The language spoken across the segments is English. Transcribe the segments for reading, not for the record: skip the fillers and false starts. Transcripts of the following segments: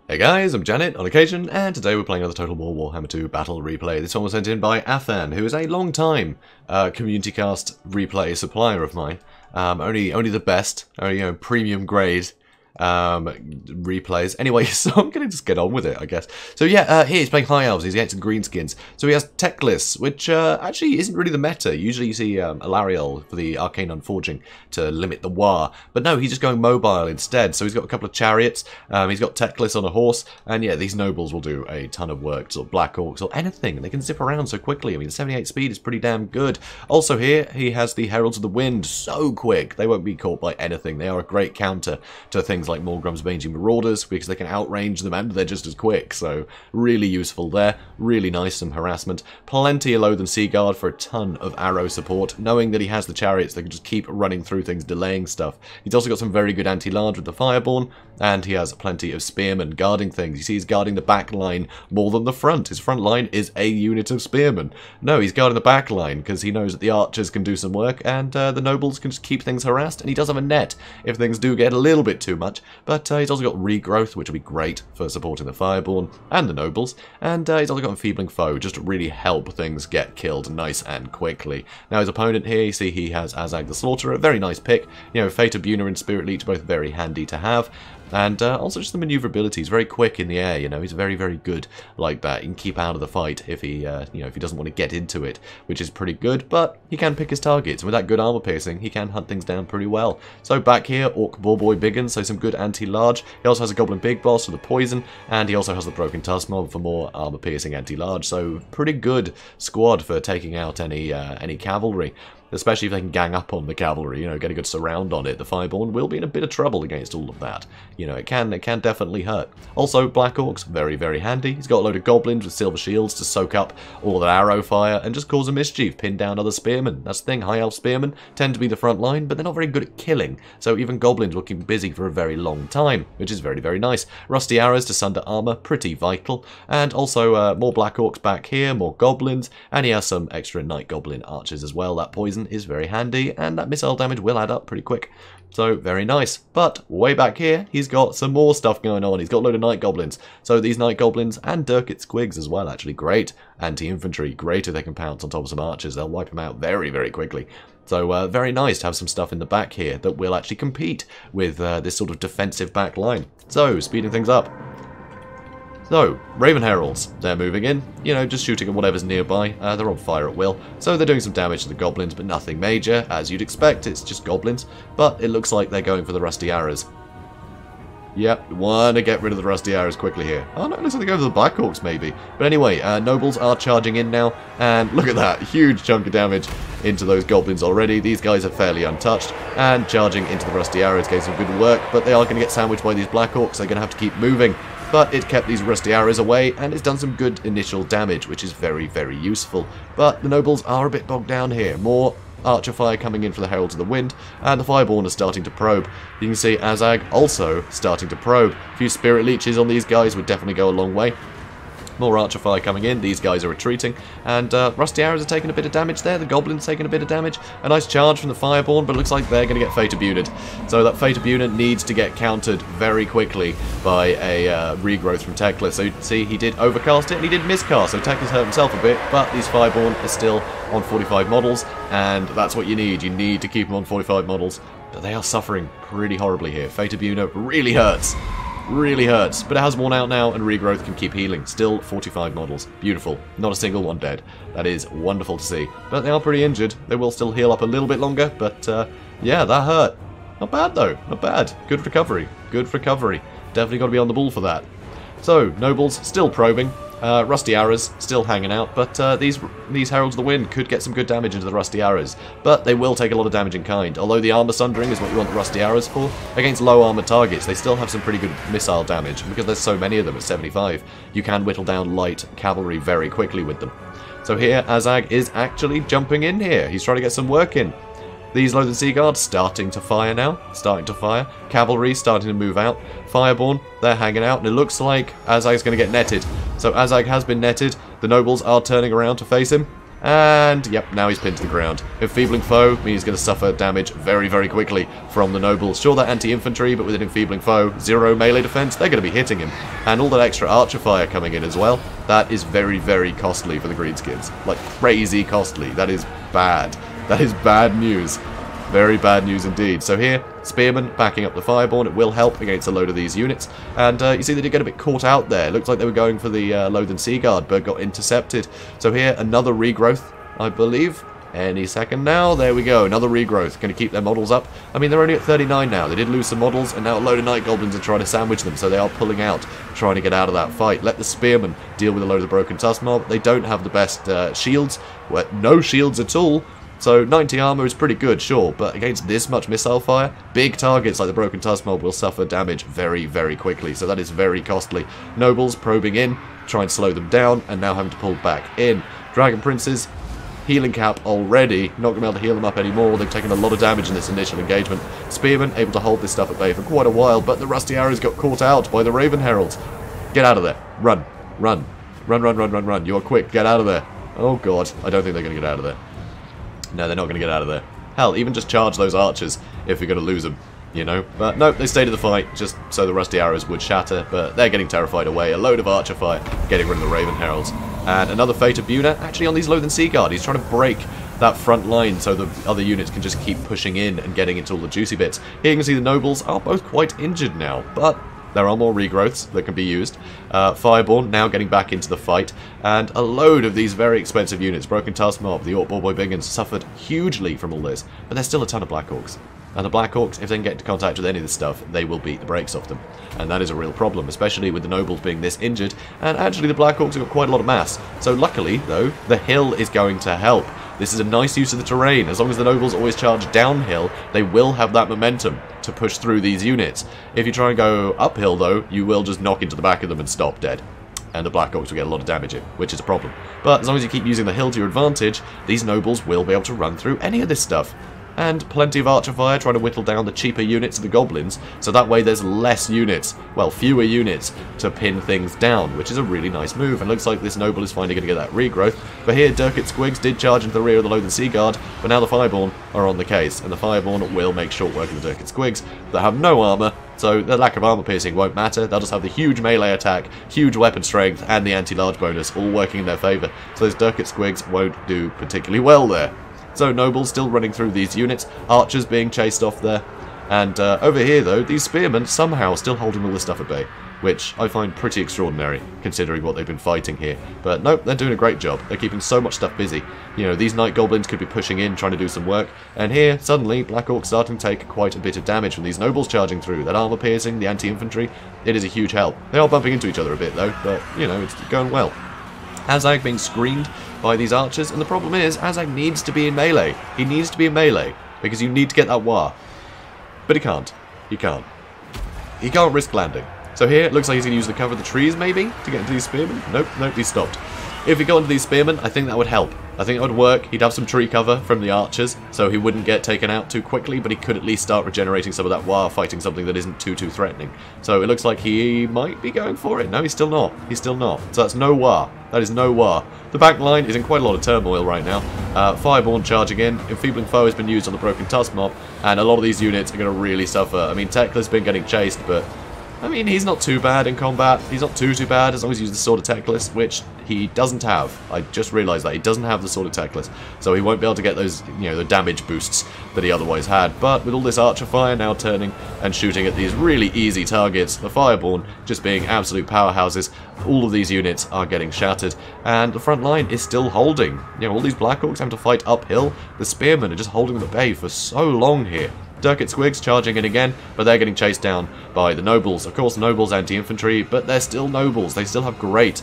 Hey guys, I'm JanetOnOccasion, and today we're playing another Total War Warhammer II Battle Replay. This one was sent in by Afan, who is a long-time community cast replay supplier of mine. Only the best, premium grade replays. Anyway, so I'm going to just get on with it, I guess. So yeah, here he's playing High Elves, he's against Greenskins. So he has tech lists, which actually isn't really the meta. Usually you see Alariel for the Arcane Unforging to limit the war. But no, he's just going mobile instead. So he's got a couple of chariots, he's got tech lists on a horse, and yeah, these nobles will do a ton of work, sort of Black Orcs or anything, and they can zip around so quickly. I mean, 78 speed is pretty damn good. Also here, he has the Heralds of the Wind, so quick. They won't be caught by anything. They are a great counter to things like Morgrum's Mangy Marauders, because they can outrange them and they're just as quick, so really useful there. Really nice, some harassment. Plenty of Loathe and Sea Guard for a ton of arrow support. Knowing that he has the chariots, they can just keep running through things, delaying stuff. He's also got some very good anti-large with the Fireborn, and he has plenty of spearmen guarding things. You see he's guarding the back line more than the front. His front line is a unit of spearmen. No, he's guarding the back line because he knows that the archers can do some work, and the nobles can just keep things harassed, and he does have a net if things do get a little bit too much. But he's also got regrowth, which will be great for supporting the Fireborn and the nobles, and he's also got Enfeebling Foe, just to really help things get killed nice and quickly. Now his opponent here, you see he has Azag the Slaughterer, a very nice pick. You know, Fate of Buna and Spirit Leech both very handy to have. And also just the maneuverability. He's very quick in the air, you know. He's very, very good like that. He can keep out of the fight if he, if he doesn't want to get into it, which is pretty good. But he can pick his targets, and with that good armor piercing, he can hunt things down pretty well. So back here, Orc Boarboy Biggins, so some good anti-large. He also has a Goblin Big Boss for the poison, and he also has the Broken Tusk Mob for more armor piercing anti-large. So pretty good squad for taking out any cavalry. Especially if they can gang up on the cavalry, get a good surround on it. The Fireborn will be in a bit of trouble against all of that. It can definitely hurt. Also, Black Orcs, very, very handy. He's got a load of goblins with silver shields to soak up all of that arrow fire and just cause a mischief, pin down other spearmen. That's the thing, High Elf spearmen tend to be the front line, but they're not very good at killing. So even goblins will keep busy for a very long time, which is very, very nice. Rusty arrows to sunder armor, pretty vital. And also more Black Orcs back here, more goblins, and he has some extra Night Goblin archers as well. That poison is very handy, and that missile damage will add up pretty quick. So, very nice. But, way back here, he's got some more stuff going on. He's got a load of Night Goblins. So, these Night Goblins, and Dirkit Squigs as well, actually. Great anti-infantry. Great if they can pounce on top of some archers. They'll wipe them out very, very quickly. So, very nice to have some stuff in the back here that will actually compete with this sort of defensive back line. So, speeding things up. So, Raven Heralds, they're moving in, just shooting at whatever's nearby. They're on fire at will, so they're doing some damage to the goblins, but nothing major. As you'd expect, it's just goblins, but it looks like they're going for the rusty arrows. Yep, want to get rid of the rusty arrows quickly here. Oh no, it looks like they go for the Black Orcs maybe. But anyway, nobles are charging in now, and look at that, huge chunk of damage into those goblins already. These guys are fairly untouched, and charging into the rusty arrows gave some good work, but they are going to get sandwiched by these Black Orcs. They're going to have to keep moving. But it kept these rusty arrows away, and it's done some good initial damage, which is very, very useful. But the nobles are a bit bogged down here. More archer fire coming in for the Heralds of the Wind, and the Fireborn are starting to probe. You can see Azag also starting to probe. A few Spirit Leeches on these guys would definitely go a long way. More archer fire coming in, these guys are retreating, and rusty arrows are taking a bit of damage there, the goblins taking a bit of damage. A nice charge from the Fireborn, but it looks like they're going to get Fate of Buna. So that Fate of Buna needs to get countered very quickly by a regrowth from Teclis. So you can see he did overcast it, and he did miscast, so Teclis hurt himself a bit, but these Fireborn are still on 45 models, and that's what you need. You need to keep them on 45 models, but they are suffering pretty horribly here. Fate of Buna really hurts. Really hurts, but it has worn out now, and regrowth can keep healing. Still 45 models. Beautiful. Not a single one dead. That is wonderful to see. But they are pretty injured. They will still heal up a little bit longer, but yeah, that hurt. Not bad though. Not bad. Good recovery. Good recovery. Definitely got to be on the ball for that. So, nobles still probing. Rusty arrows still hanging out, but these Heralds of the Wind could get some good damage into the rusty arrows, but they will take a lot of damage in kind. Although the armor sundering is what you want the rusty arrows for, against low armor targets they still have some pretty good missile damage, and because there's so many of them at 75, you can whittle down light cavalry very quickly with them. So here Azag is actually jumping in here. He's trying to get some work in. These Loathe and Sea Guard starting to fire now. Starting to fire. Cavalry starting to move out. Fireborn, they're hanging out. And it looks like Azag's going to get netted. So Azag has been netted. The nobles are turning around to face him. And, yep, now he's pinned to the ground. Enfeebling foe means he's going to suffer damage very, very quickly from the nobles. Sure, they're anti-infantry, but with an enfeebling foe, 0 melee defense, they're going to be hitting him. And all that extra archer fire coming in as well, that is very, very costly for the Greenskins. Like, crazy costly. That is bad. That is bad news. Very bad news indeed. So here, Spearmen backing up the Fireborn. It will help against a load of these units. And you see they did get a bit caught out there. It looks like they were going for the Loathen Sea Guard, but got intercepted. So here, another regrowth, I believe. Any second now. There we go. Another regrowth. Going to keep their models up. I mean, they're only at 39 now. They did lose some models, and now a load of Night Goblins are trying to sandwich them. So they are pulling out, trying to get out of that fight. Let the Spearmen deal with a load of the Broken Tusk Mob. They don't have the best shields. Well, no shields at all. So 90 armor is pretty good, sure, but against this much missile fire, big targets like the Broken Tusk Mob will suffer damage very, very quickly, so that is very costly. Nobles probing in, trying to slow them down, and now having to pull back in. Dragon Princes, healing cap already, not going to be able to heal them up anymore. They've taken a lot of damage in this initial engagement. Spearmen able to hold this stuff at bay for quite a while, but the Rusty Arrows got caught out by the Raven Heralds. Get out of there. Run. Run. Run, run, run, run, run. You are quick. Get out of there. Oh god, I don't think they're going to get out of there. No, they're not going to get out of there. Hell, even just charge those archers if you're going to lose them, you know. But no, they stayed in the fight just so the Rusty Arrows would shatter, but they're getting terrified away. A load of archer fire getting rid of the Raven Heralds. And another Fate of Buna, actually on these Loathen Sea Guard. He's trying to break that front line so the other units can just keep pushing in and getting into all the juicy bits. Here you can see the nobles are both quite injured now, but there are more regrowths that can be used. Fireborn now getting back into the fight, and a load of these very expensive units. Broken Tusk Mob, the Orc Boy Biggins, suffered hugely from all this, but there's still a ton of Black Orcs. And the Black Orcs, if they can get into contact with any of this stuff, they will beat the brakes off them. And that is a real problem, especially with the nobles being this injured, and actually the Black Orcs have got quite a lot of mass. So luckily, though, the hill is going to help. This is a nice use of the terrain. As long as the nobles always charge downhill, they will have that momentum to push through these units. If you try and go uphill, though, you will just knock into the back of them and stop dead. And the Black Orcs will get a lot of damage in, which is a problem. But as long as you keep using the hill to your advantage, these nobles will be able to run through any of this stuff. And plenty of archer fire trying to whittle down the cheaper units of the goblins, so that way there's less units, well, fewer units to pin things down, which is a really nice move. And looks like this noble is finally going to get that regrowth. But here, Durkit Squigs did charge into the rear of the Loathen Sea Guard, but now the Fireborn are on the case, and the Fireborn will make short work of the Durkit Squigs that have no armor, so the lack of armor piercing won't matter. They'll just have the huge melee attack, huge weapon strength, and the anti-large bonus all working in their favour. So those Durkit Squigs won't do particularly well there. So nobles still running through these units, archers being chased off there, and over here though, these spearmen somehow still holding all this stuff at bay, which I find pretty extraordinary, considering what they've been fighting here. But nope, they're doing a great job. They're keeping so much stuff busy. You know, these Night Goblins could be pushing in, trying to do some work, and here, suddenly, Black Orcs starting to take quite a bit of damage from these nobles charging through. That armor piercing, the anti-infantry, it is a huge help. They are bumping into each other a bit though, but, you know, it's going well. Azag being screened by these archers, and the problem is, Azag needs to be in melee. He needs to be in melee, because you need to get that war. But he can't. He can't. He can't risk landing. So here, it looks like he's going to use the cover of the trees, maybe, to get into these spearmen? Nope, nope, he stopped. If he got into these spearmen, I think that would help. I think it would work. He'd have some tree cover from the archers, so he wouldn't get taken out too quickly, but he could at least start regenerating some of that war, fighting something that isn't too threatening. So it looks like he might be going for it. No, he's still not. He's still not. So that's no war. That is no war. The back line is in quite a lot of turmoil right now. Fireborn charging in. Enfeebling foe has been used on the Broken Tusk Mob, and a lot of these units are going to really suffer. I mean, Tekla's been getting chased, but I mean, he's not too bad in combat. He's not too bad as long as he uses the Sword of Teclis, which he doesn't have. I just realised that. He doesn't have the Sword of Teclis, so he won't be able to get those, you know, the damage boosts that he otherwise had. But with all this archer fire now turning and shooting at these really easy targets, the Fireborn just being absolute powerhouses, all of these units are getting shattered, and the front line is still holding. You know, all these Black Orcs have to fight uphill. The Spearmen are just holding them at bay for so long here. Durkit Squigs charging in again, but they're getting chased down by the nobles. Of course, nobles anti-infantry, but they're still nobles. They still have great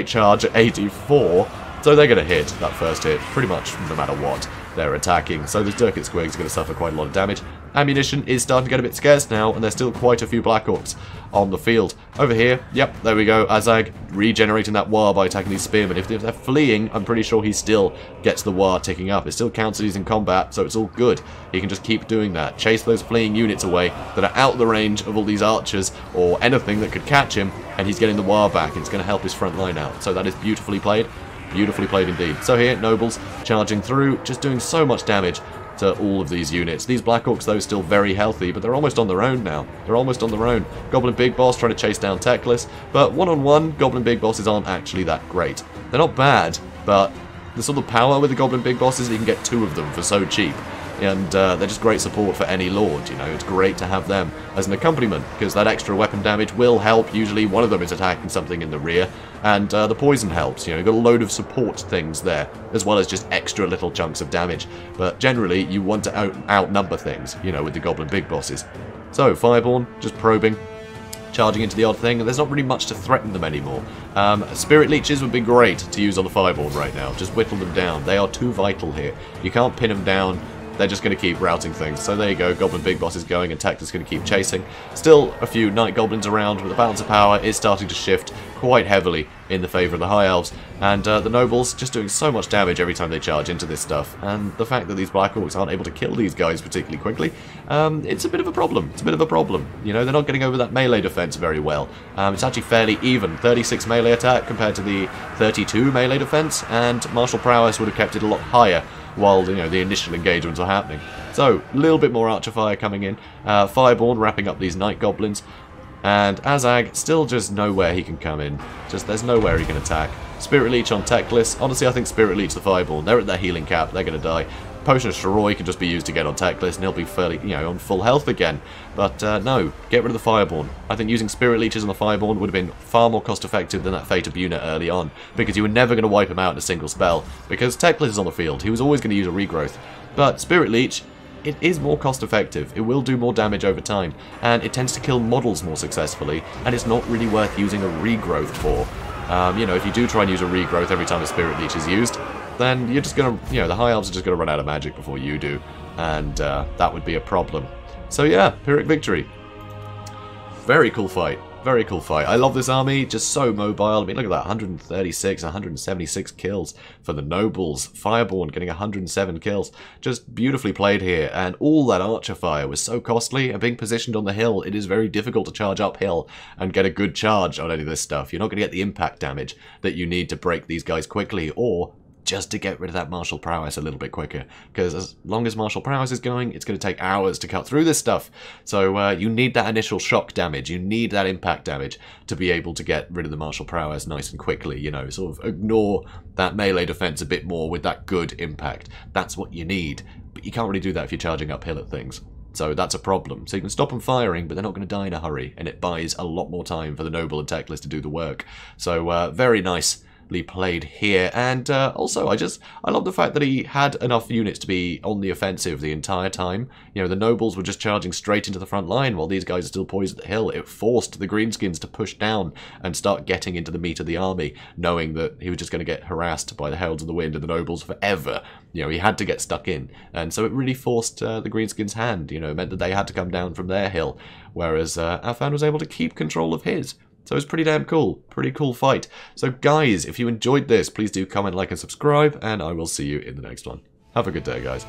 charge at 84, so they're going to hit that first hit pretty much no matter what they're attacking. So the Durkit Squigs are going to suffer quite a lot of damage. Ammunition is starting to get a bit scarce now, and there's still quite a few Black Orcs on the field. Over here, yep, there we go. Azag regenerating that war by attacking these spearmen. If they're fleeing, I'm pretty sure he still gets the war ticking up. It still counts that he's in combat, so it's all good. He can just keep doing that. Chase those fleeing units away that are out of the range of all these archers or anything that could catch him, and he's getting the war back. It's going to help his front line out. So that is beautifully played. Beautifully played indeed. So here, Nobles charging through, just doing so much damage to all of these units. These Black Orcs, though, still very healthy, but they're almost on their own now. They're almost on their own. Goblin Big Boss trying to chase down Techless, but one-on-one, Goblin Big Bosses aren't actually that great. They're not bad, but the sort of power with the Goblin Big Bosses, you can get 2 of them for so cheap. And they're just great support for any lord, you know. It's great to have them as an accompaniment, because that extra weapon damage will help. Usually one of them is attacking something in the rear, and the poison helps. You know, you've got a load of support things there, as well as just extra little chunks of damage. But generally, you want to outnumber things, you know, with the Goblin Big Bosses. So, Fireborn, just probing, charging into the odd thing, and there's not really much to threaten them anymore. Spirit Leeches would be great to use on the Fireborn right now. Just whittle them down. They are too vital here. You can't pin them down. They're just going to keep routing things. So there you go, Goblin Big Boss is going, and Techless is going to keep chasing. Still a few Night Goblins around, but the balance of power is starting to shift quite heavily in the favour of the High Elves. And the Nobles just doing so much damage every time they charge into this stuff. And the fact that these Black Orcs aren't able to kill these guys particularly quickly, it's a bit of a problem. It's a bit of a problem. You know, they're not getting over that melee defense very well. It's actually fairly even. 36 melee attack compared to the 32 melee defense, and Martial Prowess would have kept it a lot higher while, you know, the initial engagements are happening. So, a little bit more Archer Fire coming in. Fireborn wrapping up these Night Goblins. And Azag, still just nowhere he can come in. Just, there's nowhere he can attack. Spirit Leech on Techless. Honestly, I think Spirit Leech the Fireborn. They're at their healing cap. They're going to die. Potion of Shiroi can just be used to get on Techless, and he'll be fairly, you know, on full health again. But no, get rid of the Fireborn. I think using Spirit Leeches on the Fireborn would have been far more cost-effective than that Fate of unit early on, because you were never going to wipe him out in a single spell, because Techless is on the field. He was always going to use a regrowth. But Spirit Leech, it is more cost-effective. It will do more damage over time, and it tends to kill models more successfully, and it's not really worth using a regrowth for. You know, if you do try and use a regrowth every time a Spirit Leech is used, then you're just going to, you know, the High Elves are just going to run out of magic before you do, and that would be a problem. So yeah, Pyrrhic victory. Very cool fight. Very cool fight. I love this army, just so mobile. I mean, look at that, 136, 176 kills for the Nobles. Fireborn getting 107 kills. Just beautifully played here, and all that Archer Fire was so costly, and being positioned on the hill, it is very difficult to charge uphill and get a good charge on any of this stuff. You're not going to get the impact damage that you need to break these guys quickly, or just to get rid of that Martial Prowess a little bit quicker. Because as long as Martial Prowess is going, it's going to take hours to cut through this stuff. So you need that initial shock damage, you need that impact damage to be able to get rid of the Martial Prowess nice and quickly, you know, sort of ignore that melee defense a bit more with that good impact. That's what you need, but you can't really do that if you're charging uphill at things. So that's a problem. So you can stop them firing, but they're not going to die in a hurry, and it buys a lot more time for the Noble and Techless to do the work. So very nice played here, and also I love the fact that he had enough units to be on the offensive the entire time. You know, the Nobles were just charging straight into the front line while these guys are still poised at the hill. It forced the Greenskins to push down and start getting into the meat of the army, knowing that he was just going to get harassed by the Heralds of the Wind and the Nobles forever. You know, he had to get stuck in, and so it really forced the Greenskins' hand. You know, it meant that they had to come down from their hill, whereas Afan was able to keep control of his. So it's pretty damn cool. Pretty cool fight. So guys, if you enjoyed this, please do comment, like, and subscribe, and I will see you in the next one. Have a good day, guys.